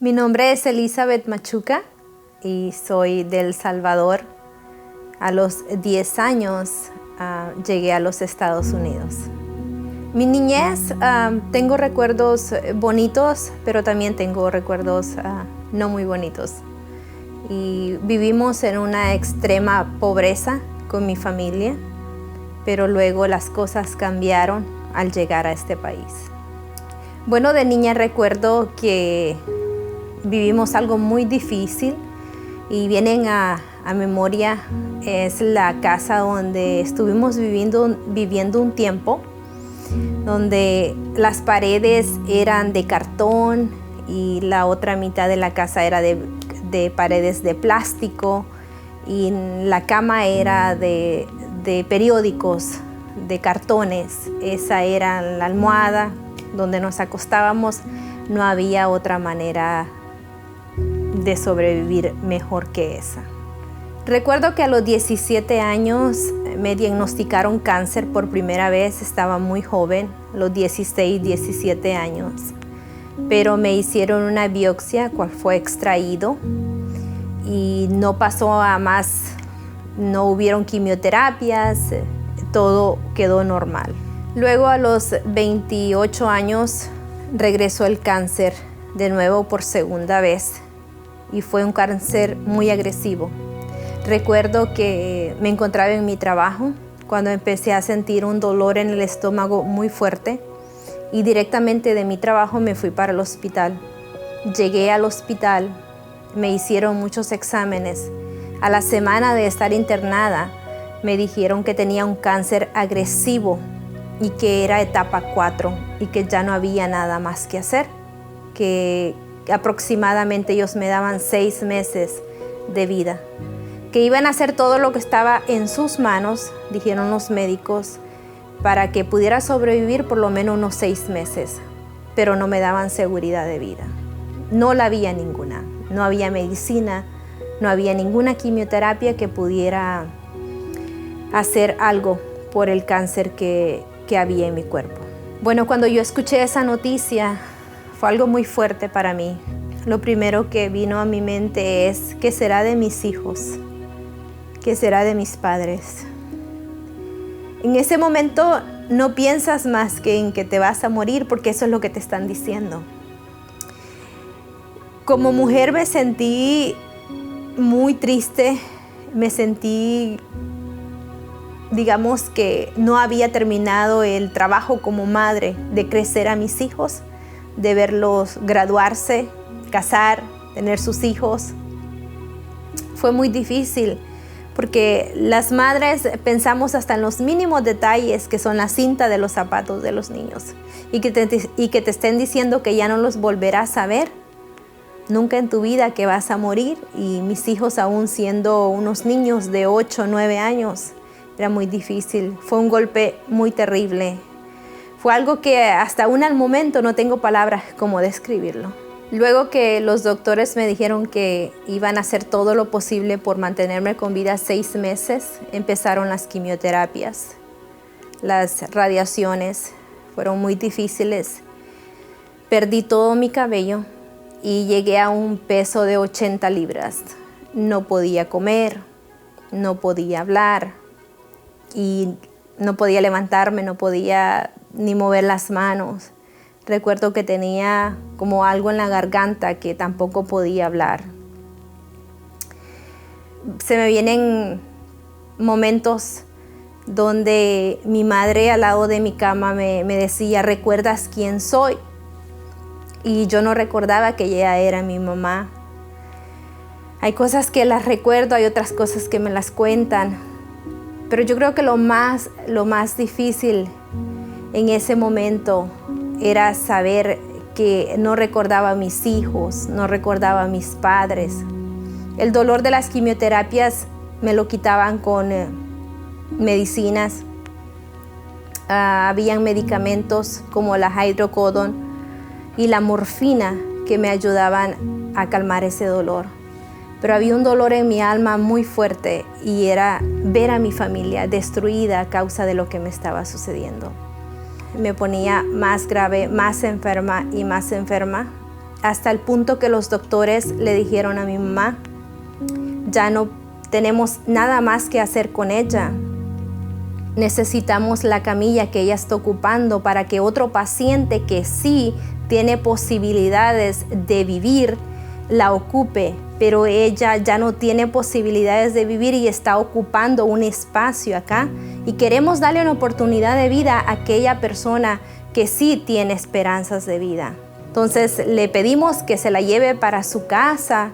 Mi nombre es Elizabeth Machuca y soy de El Salvador. A los 10 años llegué a los Estados Unidos. Mi niñez, tengo recuerdos bonitos, pero también tengo recuerdos no muy bonitos. Y vivimos en una extrema pobreza con mi familia, pero luego las cosas cambiaron al llegar a este país. Bueno, de niña recuerdo que vivimos algo muy difícil y vienen a memoria, es la casa donde estuvimos viviendo un tiempo, donde las paredes eran de cartón y la otra mitad de la casa era de paredes de plástico y la cama era de periódicos, de cartones. Esa era la almohada donde nos acostábamos. No había otra manera de sobrevivir mejor que esa. Recuerdo que a los 17 años me diagnosticaron cáncer por primera vez. Estaba muy joven, a los 16, 17 años. Pero me hicieron una biopsia, cual fue extraído y no pasó a más. No hubieron quimioterapias, todo quedó normal. Luego a los 28 años regresó el cáncer de nuevo por segunda vez y fue un cáncer muy agresivo. Recuerdo que me encontraba en mi trabajo cuando empecé a sentir un dolor en el estómago muy fuerte y directamente de mi trabajo me fui para el hospital. Llegué al hospital, me hicieron muchos exámenes. A la semana de estar internada me dijeron que tenía un cáncer agresivo y que era etapa 4 y que ya no había nada más que hacer, que aproximadamente ellos me daban 6 meses de vida, que iban a hacer todo lo que estaba en sus manos, dijeron los médicos, para que pudiera sobrevivir por lo menos unos 6 meses, pero no me daban seguridad de vida. No la había ninguna, no había medicina, no había ninguna quimioterapia que pudiera hacer algo por el cáncer que había en mi cuerpo. Bueno, cuando yo escuché esa noticia, fue algo muy fuerte para mí. Lo primero que vino a mi mente es, ¿qué será de mis hijos? ¿Qué será de mis padres? En ese momento no piensas más que en que te vas a morir, porque eso es lo que te están diciendo. Como mujer me sentí muy triste, me sentí, digamos que no había terminado el trabajo como madre de crecer a mis hijos, de verlos graduarse, casar, tener sus hijos. Fue muy difícil porque las madres pensamos hasta en los mínimos detalles, que son la cinta de los zapatos de los niños, y que te estén diciendo que ya no los volverás a ver nunca en tu vida, que vas a morir. Y mis hijos, aún siendo unos niños de 8 o 9 años, era muy difícil. Fue un golpe muy terrible. Fue algo que hasta aún al momento no tengo palabras como describirlo. Luego que los doctores me dijeron que iban a hacer todo lo posible por mantenerme con vida 6 meses, empezaron las quimioterapias. Las radiaciones fueron muy difíciles. Perdí todo mi cabello y llegué a un peso de 80 libras. No podía comer, no podía hablar y no podía levantarme, no podía ni mover las manos. Recuerdo que tenía como algo en la garganta que tampoco podía hablar. Se me vienen momentos donde mi madre al lado de mi cama me decía, ¿recuerdas quién soy? Y yo no recordaba que ella era mi mamá. Hay cosas que las recuerdo, hay otras cosas que me las cuentan. Pero yo creo que lo más difícil en ese momento era saber que no recordaba a mis hijos, no recordaba a mis padres. El dolor de las quimioterapias me lo quitaban con medicinas. Habían medicamentos como la hidrocodone y la morfina que me ayudaban a calmar ese dolor. Pero había un dolor en mi alma muy fuerte y era ver a mi familia destruida a causa de lo que me estaba sucediendo. Me ponía más grave, más enferma y más enferma. hasta el punto que los doctores le dijeron a mi mamá, ya no tenemos nada más que hacer con ella. Necesitamos la camilla que ella está ocupando para que otro paciente que sí tiene posibilidades de vivir la ocupe, pero ella ya no tiene posibilidades de vivir y está ocupando un espacio acá, y queremos darle una oportunidad de vida a aquella persona que sí tiene esperanzas de vida. Entonces le pedimos que se la lleve para su casa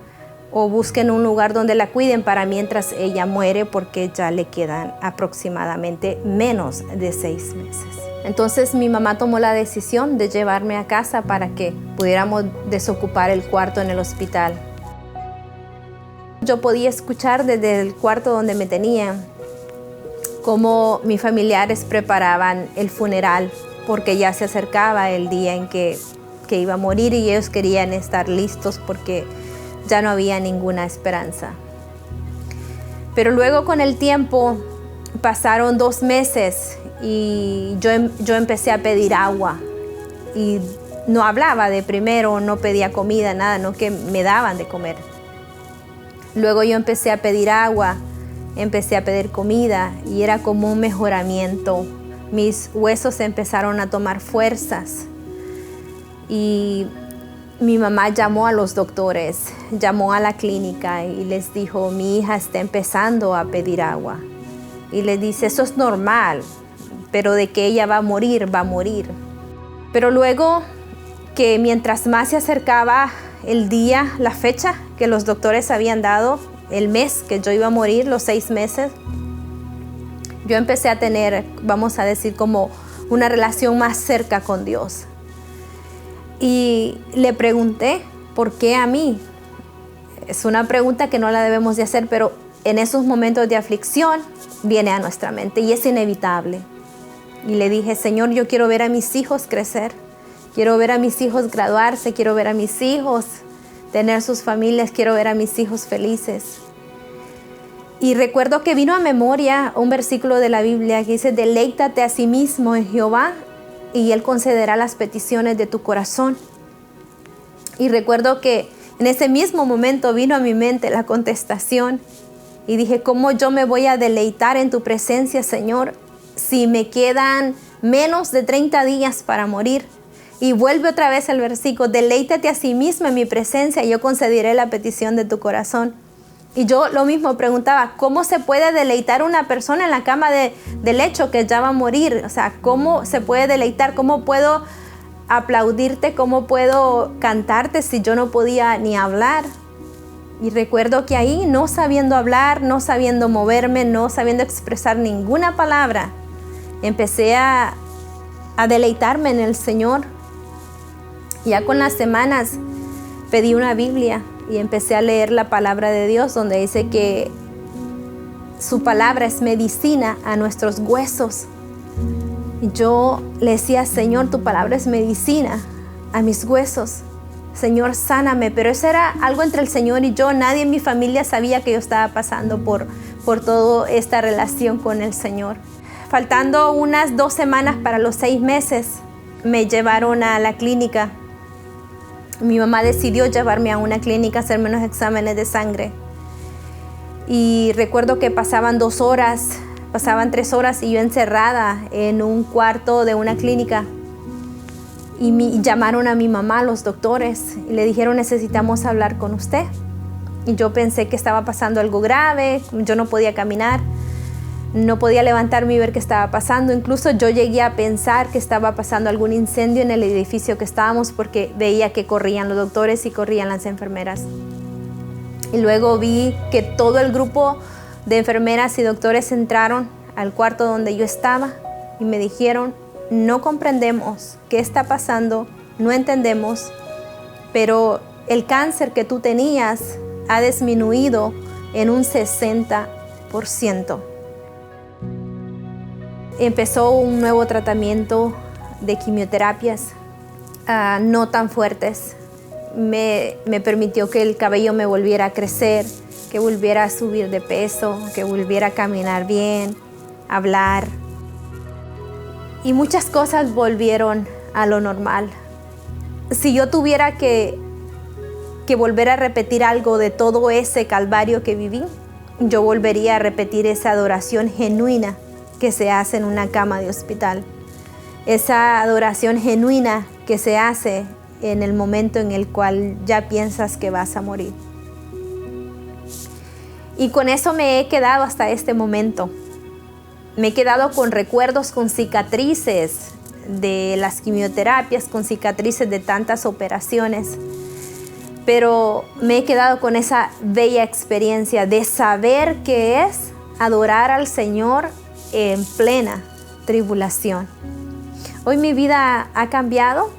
o busquen un lugar donde la cuiden para mientras ella muere, porque ya le quedan aproximadamente menos de 6 meses. Entonces mi mamá tomó la decisión de llevarme a casa para que pudiéramos desocupar el cuarto en el hospital. Yo podía escuchar desde el cuarto donde me tenían cómo mis familiares preparaban el funeral, porque ya se acercaba el día en que iba a morir y ellos querían estar listos porque ya no había ninguna esperanza. Pero luego, con el tiempo, pasaron 2 meses y yo empecé a pedir agua, y no hablaba de primero, no pedía comida, nada, no, que me daban de comer. Luego yo empecé a pedir agua, empecé a pedir comida, y era como un mejoramiento. Mis huesos empezaron a tomar fuerzas, y mi mamá llamó a los doctores, llamó a la clínica y les dijo, mi hija está empezando a pedir agua. Y les dice, eso es normal, pero de que ella va a morir, va a morir. Pero luego, que mientras más se acercaba el día, la fecha que los doctores habían dado, el mes que yo iba a morir, los 6 meses, yo empecé a tener, vamos a decir, como una relación más cerca con Dios. Y le pregunté, ¿por qué a mí? Es una pregunta que no la debemos de hacer, pero en esos momentos de aflicción viene a nuestra mente y es inevitable. Y le dije, Señor, yo quiero ver a mis hijos crecer, quiero ver a mis hijos graduarse, quiero ver a mis hijos tener sus familias, quiero ver a mis hijos felices. Y recuerdo que vino a memoria un versículo de la Biblia que dice, deleítate a sí mismo en Jehová y Él concederá las peticiones de tu corazón. Y recuerdo que en ese mismo momento vino a mi mente la contestación y dije, ¿cómo yo me voy a deleitar en tu presencia, Señor, si me quedan menos de 30 días para morir? Y vuelve otra vez el versículo, deleítate a sí mismo en mi presencia y yo concederé la petición de tu corazón. Y yo lo mismo preguntaba, ¿cómo se puede deleitar una persona en la cama de lecho que ya va a morir? O sea, ¿cómo se puede deleitar? ¿Cómo puedo aplaudirte? ¿Cómo puedo cantarte si yo no podía ni hablar? Y recuerdo que ahí, no sabiendo hablar, no sabiendo moverme, no sabiendo expresar ninguna palabra, empecé a deleitarme en el Señor. Ya con las semanas pedí una Biblia y empecé a leer la palabra de Dios, donde dice que su palabra es medicina a nuestros huesos. Y yo le decía, Señor, tu palabra es medicina a mis huesos. Señor, sáname. Pero eso era algo entre el Señor y yo. Nadie en mi familia sabía que yo estaba pasando por toda esta relación con el Señor. Faltando unas 2 semanas para los 6 meses, me llevaron a la clínica. Mi mamá decidió llevarme a una clínica a hacerme unos exámenes de sangre. Y recuerdo que pasaban 2 horas, pasaban 3 horas y yo encerrada en un cuarto de una clínica. Y llamaron a mi mamá, los doctores, y le dijeron, necesitamos hablar con usted. Y yo pensé que estaba pasando algo grave, yo no podía caminar, no podía levantarme y ver qué estaba pasando. Incluso yo llegué a pensar que estaba pasando algún incendio en el edificio que estábamos, porque veía que corrían los doctores y corrían las enfermeras. Y luego vi que todo el grupo de enfermeras y doctores entraron al cuarto donde yo estaba y me dijeron, no comprendemos qué está pasando, no entendemos, pero el cáncer que tú tenías ha disminuido en un 60%. Empezó un nuevo tratamiento de quimioterapias, no tan fuertes. Me permitió que el cabello me volviera a crecer, que volviera a subir de peso, que volviera a caminar bien, hablar. Y muchas cosas volvieron a lo normal. Si yo tuviera que que volver a repetir algo de todo ese calvario que viví, yo volvería a repetir esa adoración genuina que se hace en una cama de hospital. Esa adoración genuina que se hace en el momento en el cual ya piensas que vas a morir. Y con eso me he quedado hasta este momento. Me he quedado con recuerdos, con cicatrices de las quimioterapias, con cicatrices de tantas operaciones. Pero me he quedado con esa bella experiencia de saber qué es adorar al Señor en plena tribulación. Hoy mi vida ha cambiado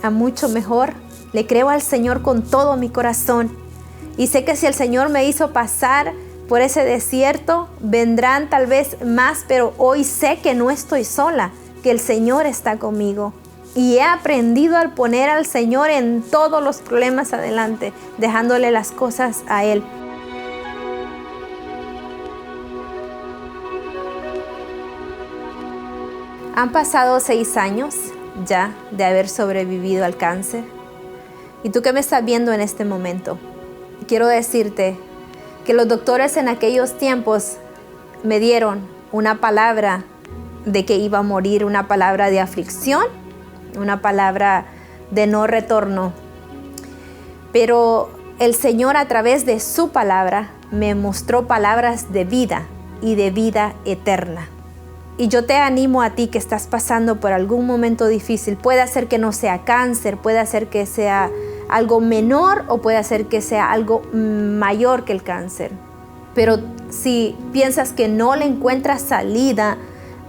a mucho mejor. Le creo al Señor con todo mi corazón. Y sé que si el Señor me hizo pasar por ese desierto, vendrán tal vez más, pero hoy sé que no estoy sola, que el Señor está conmigo. Y he aprendido a poner al Señor en todos los problemas adelante, dejándole las cosas a Él. Han pasado 6 años ya de haber sobrevivido al cáncer. Y tú que me estás viendo en este momento, quiero decirte que los doctores en aquellos tiempos me dieron una palabra de que iba a morir, una palabra de aflicción, una palabra de no retorno. Pero el Señor a través de su palabra me mostró palabras de vida y de vida eterna. Y yo te animo a ti que estás pasando por algún momento difícil. Puede ser que no sea cáncer, puede ser que sea algo menor o puede ser que sea algo mayor que el cáncer. Pero si piensas que no le encuentras salida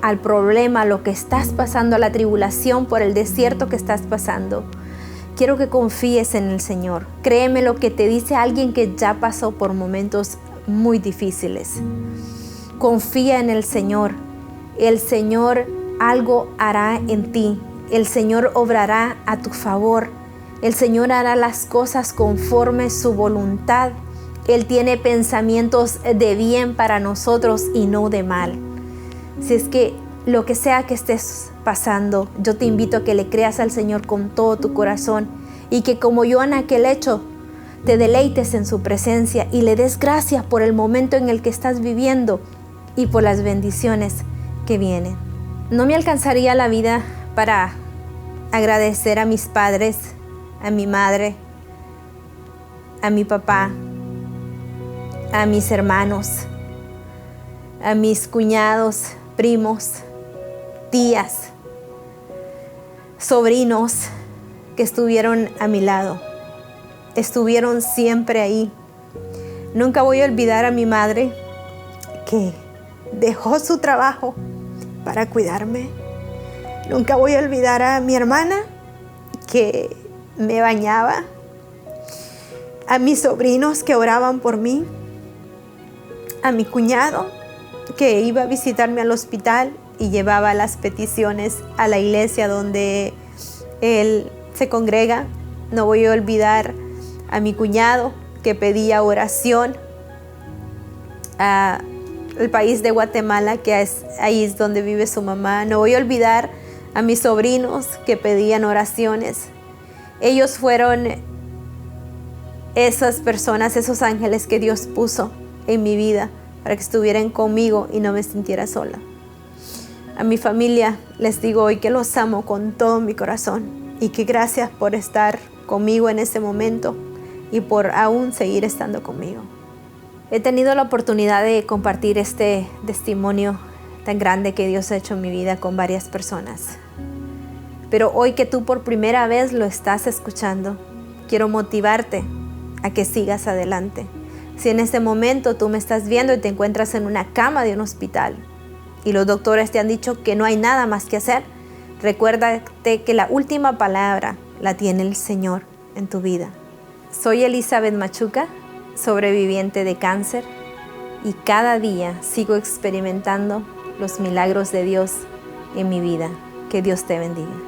al problema, a lo que estás pasando, a la tribulación, por el desierto que estás pasando, quiero que confíes en el Señor. Créeme lo que te dice alguien que ya pasó por momentos muy difíciles. Confía en el Señor. El Señor algo hará en ti. El Señor obrará a tu favor. El Señor hará las cosas conforme su voluntad. Él tiene pensamientos de bien para nosotros y no de mal. Si es que lo que sea que estés pasando, yo te invito a que le creas al Señor con todo tu corazón y que como yo en aquel hecho te deleites en su presencia y le des gracias por el momento en el que estás viviendo y por las bendiciones que vienen. No me alcanzaría la vida para agradecer a mis padres, a mi madre, a mi papá, a mis hermanos, a mis cuñados, primos, tías, sobrinos que estuvieron a mi lado. Estuvieron siempre ahí. Nunca voy a olvidar a mi madre que dejó su trabajo para cuidarme. Nunca voy a olvidar a mi hermana que me bañaba, a mis sobrinos que oraban por mí, a mi cuñado que iba a visitarme al hospital y llevaba las peticiones a la iglesia donde él se congrega. No voy a olvidar a mi cuñado que pedía oración, a el país de Guatemala, que ahí es donde vive su mamá. No voy a olvidar a mis sobrinos que pedían oraciones. Ellos fueron esas personas, esos ángeles que Dios puso en mi vida para que estuvieran conmigo y no me sintiera sola. A mi familia les digo hoy que los amo con todo mi corazón y que gracias por estar conmigo en ese momento y por aún seguir estando conmigo. He tenido la oportunidad de compartir este testimonio tan grande que Dios ha hecho en mi vida con varias personas. Pero hoy que tú por primera vez lo estás escuchando, quiero motivarte a que sigas adelante. Si en este momento tú me estás viendo y te encuentras en una cama de un hospital y los doctores te han dicho que no hay nada más que hacer, recuérdate que la última palabra la tiene el Señor en tu vida. Soy Elizabeth Machuca, sobreviviente de cáncer, y cada día sigo experimentando los milagros de Dios en mi vida. Que Dios te bendiga.